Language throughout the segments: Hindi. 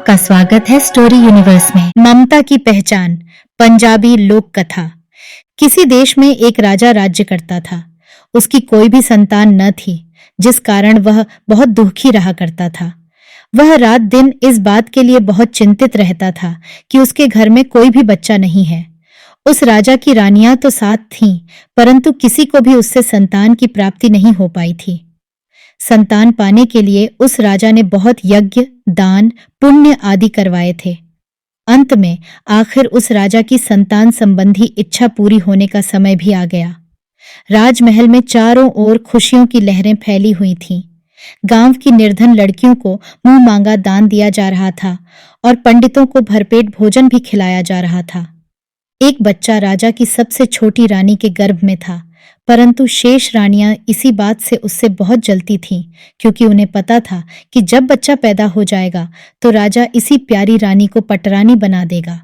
आपका स्वागत है स्टोरी यूनिवर्स में। ममता की पहचान, पंजाबी लोक कथा। किसी देश में एक राजा राज्य करता था। उसकी कोई भी संतान न थी, जिस कारण वह बहुत दुखी रहा करता था। वह रात दिन इस बात के लिए बहुत चिंतित रहता था कि उसके घर में कोई भी बच्चा नहीं है। उस राजा की रानियां तो साथ थीं, परंतु किसी को भी उससे संतान की प्राप्ति नहीं हो पाई थी। संतान पाने के लिए उस राजा ने बहुत यज्ञ, दान, पुण्य आदि करवाए थे। अंत में आखिर उस राजा की संतान संबंधी इच्छा पूरी होने का समय भी आ गया। राजमहल में चारों ओर खुशियों की लहरें फैली हुई थीं। गांव की निर्धन लड़कियों को मुंह मांगा दान दिया जा रहा था और पंडितों को भरपेट भोजन भी खिलाया जा रहा था। एक बच्चा राजा की सबसे छोटी रानी के गर्भ में था, परंतु शेष रानियां इसी बात से उससे बहुत जलती थीं, क्योंकि उन्हें पता था कि जब बच्चा पैदा हो जाएगा तो राजा इसी प्यारी रानी को पटरानी बना देगा।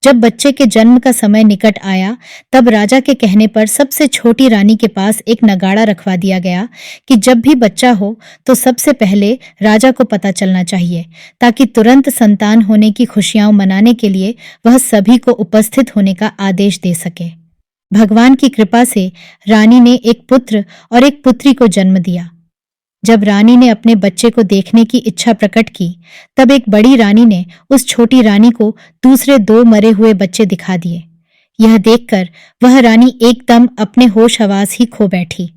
जब बच्चे के जन्म का समय निकट आया, तब राजा के कहने पर सबसे छोटी रानी के पास एक नगाड़ा रखवा दिया गया कि जब भी बच्चा हो तो सबसे पहले राजा को पता चलना चाहिए, ताकि तुरंत संतान होने की खुशियां मनाने के लिए वह सभी को उपस्थित होने का आदेश दे सके। भगवान की कृपा से रानी ने एक पुत्र और एक पुत्री को जन्म दिया। जब रानी ने अपने बच्चे को देखने की इच्छा प्रकट की, तब एक बड़ी रानी ने उस छोटी रानी को दूसरे दो मरे हुए बच्चे दिखा दिए। यह देखकर वह रानी एकदम अपने होश हवास ही खो बैठी।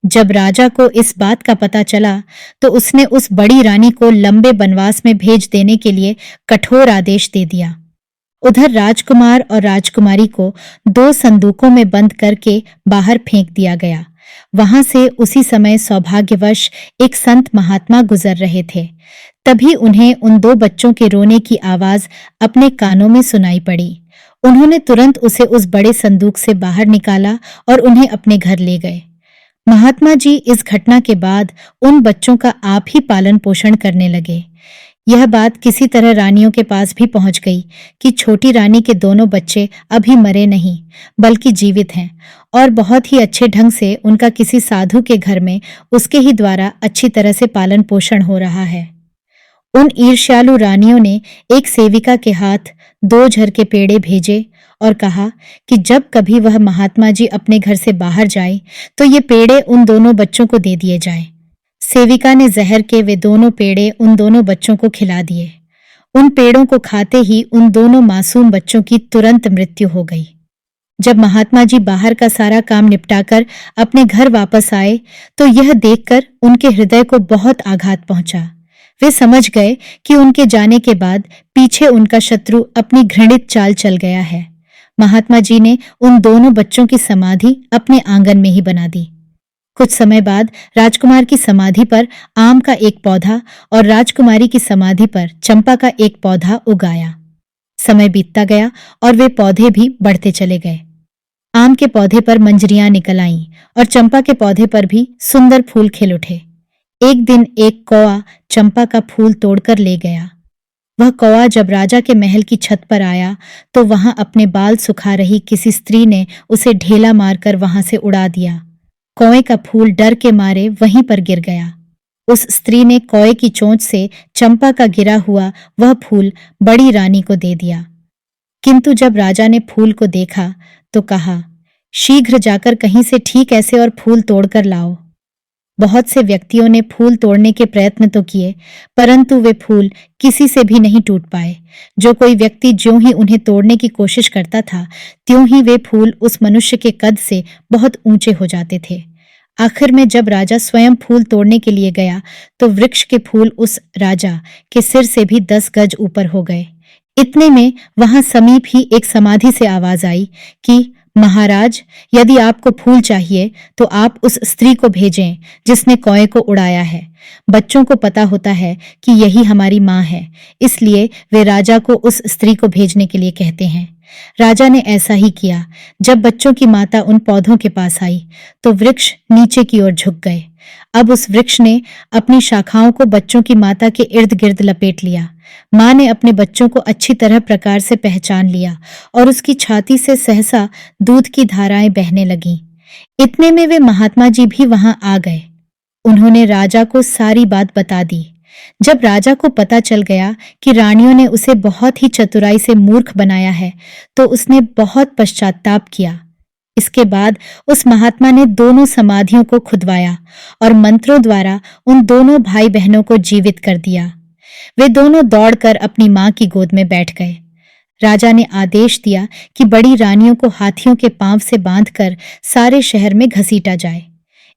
जब राजा को इस बात का पता चला, तो उसने उस बड़ी रानी को लंबे वनवास में भेज देने के लिए कठोर आदेश दे दिया। उधर राजकुमार और राजकुमारी को दो संदूकों में बंद करके बाहर फेंक दिया गया। वहां से उसी समय सौभाग्यवश एक संत महात्मा गुजर रहे थे। तभी उन्हें उन दो बच्चों के रोने की आवाज अपने कानों में सुनाई पड़ी। उन्होंने तुरंत उसे उस बड़े संदूक से बाहर निकाला और उन्हें अपने घर ले गए। महात्मा जी इस घटना के बाद उन बच्चों का आप ही पालन पोषण करने लगे। यह बात किसी तरह रानियों के पास भी पहुंच गई कि छोटी रानी के दोनों बच्चे अभी मरे नहीं, बल्कि जीवित हैं और बहुत ही अच्छे ढंग से उनका किसी साधु के घर में उसके ही द्वारा अच्छी तरह से पालन पोषण हो रहा है। उन ईर्ष्यालु रानियों ने एक सेविका के हाथ 2 झर के पेड़े भेजे और कहा कि जब कभी वह महात्मा जी अपने घर से बाहर जाए तो ये पेड़े उन दोनों बच्चों को दे दिए जाएं। सेविका ने जहर के वे दोनों पेड़े उन दोनों बच्चों को खिला दिए। उन पेड़ों को खाते ही उन दोनों मासूम बच्चों की तुरंत मृत्यु हो गई। जब महात्मा जी बाहर का सारा काम निपटाकर अपने घर वापस आए, तो यह देखकर उनके हृदय को बहुत आघात पहुंचा। वे समझ गए कि उनके जाने के बाद पीछे उनका शत्रु अपनी घृणित चाल चल गया है। महात्मा जी ने उन दोनों बच्चों की समाधि अपने आंगन में ही बना दी। कुछ समय बाद राजकुमार की समाधि पर आम का एक पौधा और राजकुमारी की समाधि पर चंपा का एक पौधा उगाया। समय बीतता गया और वे पौधे भी बढ़ते चले गए। आम के पौधे पर मंजरियां निकल आईं और चंपा के पौधे पर भी सुंदर फूल खिल उठे। एक दिन एक कौआ चंपा का फूल तोड़कर ले गया। वह कौआ जब राजा के महल की छत पर आया, तो वहां अपने बाल सुखा रही किसी स्त्री ने उसे ढेला मारकर वहां से उड़ा दिया। कौए का फूल डर के मारे वहीं पर गिर गया। उस स्त्री ने कौए की चोंच से चंपा का गिरा हुआ वह फूल बड़ी रानी को दे दिया। किंतु जब राजा ने फूल को देखा तो कहा, शीघ्र जाकर कहीं से ठीक ऐसे और फूल तोड़कर लाओ। बहुत से व्यक्तियों ने फूल तोड़ने के प्रयत्न तो किए, परंतु वे फूल किसी से भी नहीं टूट पाए। जो कोई व्यक्ति ज्यों ही उन्हें तोड़ने की कोशिश करता था, त्यों ही वे फूल उस मनुष्य के कद से बहुत ऊंचे हो जाते थे। आखिर में जब राजा स्वयं फूल तोड़ने के लिए गया, तो वृक्ष के फूल उस राजा के सिर से भी 10 गज ऊपर हो गए। इतने में वहां समीप ही एक समाधि से आवाज आई कि महाराज, यदि आपको फूल चाहिए तो आप उस स्त्री को भेजें जिसने कौए को उड़ाया है। बच्चों को पता होता है कि यही हमारी माँ है, इसलिए वे राजा को उस स्त्री को भेजने के लिए कहते हैं। राजा ने ऐसा ही किया। जब बच्चों की माता उन पौधों के पास आई, तो वृक्ष नीचे की ओर झुक गए। अब उस वृक्ष ने अपनी शाखाओं को बच्चों की माता के इर्द गिर्द लपेट लिया। माँ ने अपने बच्चों को अच्छी तरह प्रकार से पहचान लिया और उसकी छाती से सहसा दूध की धाराएं बहने लगीं। इतने में वे महात्मा जी भी वहां आ गए। उन्होंने राजा को सारी बात बता दी। जब राजा को पता चल गया कि रानियों ने उसे बहुत ही चतुराई से मूर्ख बनाया है, तो उसने बहुत पश्चाताप किया। इसके बाद उस महात्मा ने दोनों समाधियों को खुदवाया और मंत्रों द्वारा उन दोनों भाई बहनों को जीवित कर दिया। वे दोनों दौड़कर अपनी मां की गोद में बैठ गए। राजा ने आदेश दिया कि बड़ी रानियों को हाथियों के पांव से बांधकर सारे शहर में घसीटा जाए।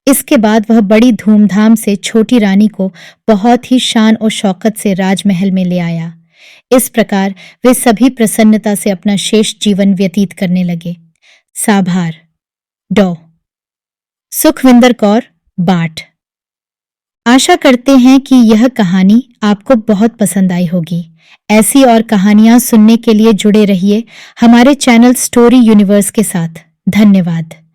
इसके बाद वह बड़ी धूमधाम से छोटी रानी को बहुत ही शान और शौकत से राजमहल में ले आया। इस प्रकार वे सभी प्रसन्नता से अपना शेष जीवन व्यतीत करने लगे। साभार डॉ सुखविंदर कौर बाठ। आशा करते हैं कि यह कहानी आपको बहुत पसंद आई होगी। ऐसी और कहानियां सुनने के लिए जुड़े रहिए हमारे चैनल स्टोरी यूनिवर्स के साथ। धन्यवाद।